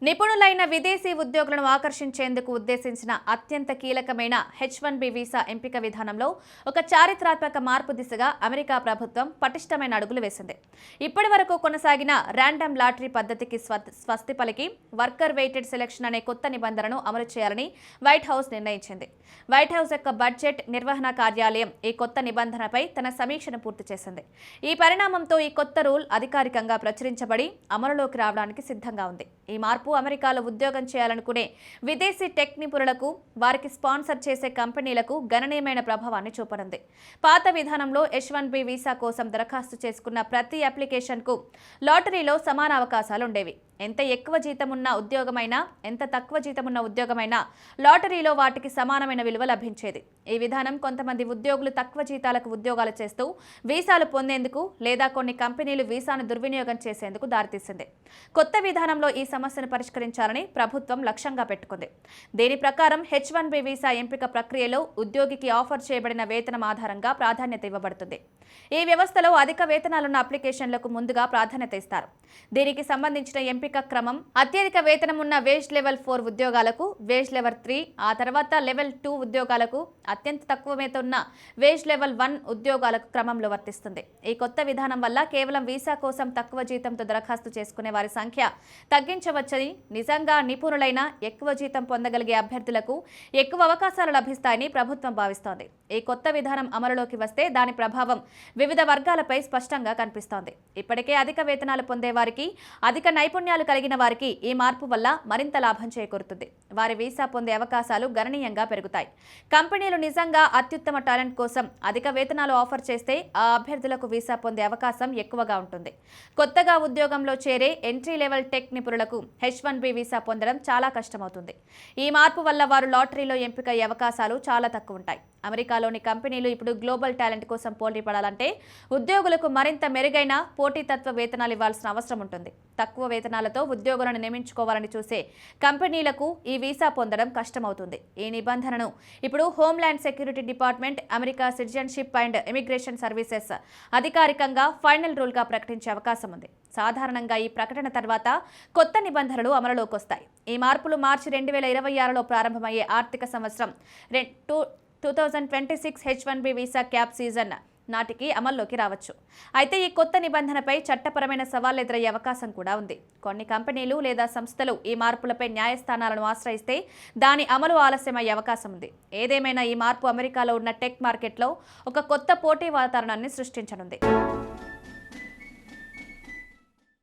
నిపుణులైన విదేశీ ఉద్యోగులను ఆకర్షించేందుకు ఉద్దేశించిన అత్యంత కీలకమైన H1B వీసా ఎంపిక విధానంలో ఒక చారిత్రాత్మక మార్పు దిశగా అమెరికా ప్రభుత్వం పటిష్టమైన అడుగులు వేసింది. ఇప్పటివరకు కొనసాగిన ర్యాండమ్ లాటరీ పద్ధతికి స్వస్తి పలికి వర్కర్ వెయిటెడ్ సెలక్షన్ అనే కొత్త నిబంధనను అమలు చేయాలని వైట్ హౌస్ నిర్ణయించింది. వైట్ హౌస్ యొక్క బడ్జెట్ నిర్వహణ కార్యాలయం ఈ కొత్త నిబంధనపై తన సమీక్షను పూర్తి చేసింది. ఈ పరిణామంతో ఈ కొత్త రూల్ అధికారికంగా ప్రచురించబడి అమలులోకి రావడానికి సిద్ధంగా ఉంది. ఈ మార్పు అమెరికాలో ఉద్యోగం చేయాలనుకునే విదేశీ టెక్ నిపుణులకు, వారికి స్పాన్సర్ చేసే కంపెనీలకు గణనీయమైన ప్రభావాన్ని చూపనుంది. పాత విధానంలో H1B వీసా కోసం దరఖాస్తు చేసుకున్న ప్రతి అప్లికేషన్కు లాటరీలో సమాన అవకాశాలు ఉండేవి. ఎంత ఎక్కువ జీతం ఉన్న ఉద్యోగమైనా, ఎంత తక్కువ జీతం ఉన్న ఉద్యోగమైనా లాటరీలో వాటికి సమానమైన విలువ లభించేది. ఈ విధానం కొంతమంది ఉద్యోగులు తక్కువ జీతాలకు ఉద్యోగాలు చేస్తూ వీసాలు పొందేందుకు లేదా కొన్ని కంపెనీలు వీసాను దుర్వినియోగం చేసేందుకు దారితీసింది. కొత్త విధానంలో ఈ సమస్యను పరిష్కరించాలని ప్రభుత్వం లక్ష్యంగా పెట్టుకుంది. దీని ప్రకారం H1B వీసా ఎంపిక ప్రక్రియలో ఉద్యోగికి ఆఫర్ చేయబడిన వేతనం ఆధారంగా ప్రాధాన్యత ఇవ్వబడుతుంది. ఈ వ్యవస్థలో అధిక వేతనాలున్న అప్లికేషన్లకు ముందుగా ప్రాధాన్యత ఇస్తారు. దీనికి సంబంధించిన ఎంపిక క్రమం అత్యధిక వేతనం ఉన్న వేజ్ లెవెల్ 4 ఉద్యోగాలకు, వేజ్ లెవెల్ 3, ఆ తర్వాత లెవెల్ 2 ఉద్యోగాలకు, అత్యంత తక్కువ వేతనం ఉన్న వేజ్ లెవెల్ 1 ఉద్యోగాలకు క్రమంలో వర్తిస్తుంది. ఈ కొత్త విధానం వల్ల కేవలం వీసా కోసం తక్కువ జీతంతో దరఖాస్తు చేసుకునే వారి సంఖ్య తగ్గించవచ్చని, నిజంగా నిపుణులైన ఎక్కువ జీతం పొందగలిగే అభ్యర్థులకు ఎక్కువ అవకాశాలు లభిస్తాయని ప్రభుత్వం భావిస్తోంది. ఈ కొత్త విధానం అమలులోకి వస్తే దాని ప్రభావం వివిధ వర్గాలపై స్పష్టంగా కనిపిస్తోంది. ఇప్పటికే అధిక వేతనాలు పొందే వారికి, అధిక నైపుణ్యాలు కలిగిన వారికి ఈ మార్పు వల్ల మరింత లాభం చేకూరుతుంది. వారి వీసా పొందే అవకాశాలు గణనీయంగా పెరుగుతాయి. కంపెనీలు నిజంగా అత్యుత్తమ టాలెంట్ కోసం అధిక వేతనాలు ఆఫర్ చేస్తే ఆ అభ్యర్థులకు వీసా పొందే అవకాశం ఎక్కువగా ఉంటుంది. కొత్తగా ఉద్యోగంలో చేరే ఎంట్రీ లెవెల్ టెక్ నిపుణులకు H1B వీసా పొందడం చాలా కష్టమవుతుంది. ఈ మార్పు వల్ల వారు లాటరీలో ఎంపికయ్యే అవకాశాలు చాలా తక్కువ ఉంటాయి. అమెరికాలోని కంపెనీలు ఇప్పుడు గ్లోబల్ టాలెంట్ కోసం పోటీ పడాలంటే ఉద్యోగులకు మరింత మెరుగైన పోటీతత్వ వేతనాలు ఇవ్వాల్సిన అవసరం ఉంటుంది. తక్కువ వేతనాలతో ఉద్యోగులను నియమించుకోవాలని చూసే కంపెనీలకు ఈ వీసా పొందడం కష్టమవుతుంది. ఈ నిబంధనను ఇప్పుడు homeland security department, America citizenship and immigration services అధికారికంగా ఫైనల్ రూల్గా ప్రకటించే అవకాశం ఉంది. సాధారణంగా ఈ ప్రకటన తర్వాత కొత్త నిబంధనలు అమలులోకి వస్తాయి. ఈ మార్పులు మార్చి 2026లో ప్రారంభమయ్యే ఆర్థిక సంవత్సరం 2026 H1B వీసా క్యాప్ సీజన్ నాటికి అమల్లోకి రావచ్చు. అయితే ఈ కొత్త నిబంధనపై చట్టపరమైన సవాళ్లు ఎదురయ్యే అవకాశం కూడా ఉంది. కొన్ని కంపెనీలు లేదా సంస్థలు ఈ మార్పులపై న్యాయస్థానాలను ఆశ్రయిస్తే దాని అమలు ఆలస్యమయ్యే అవకాశం ఉంది. ఏదేమైనా ఈ మార్పు అమెరికాలో ఉన్న టెక్ మార్కెట్లో ఒక కొత్త పోటీ వాతావరణాన్ని సృష్టించనుంది.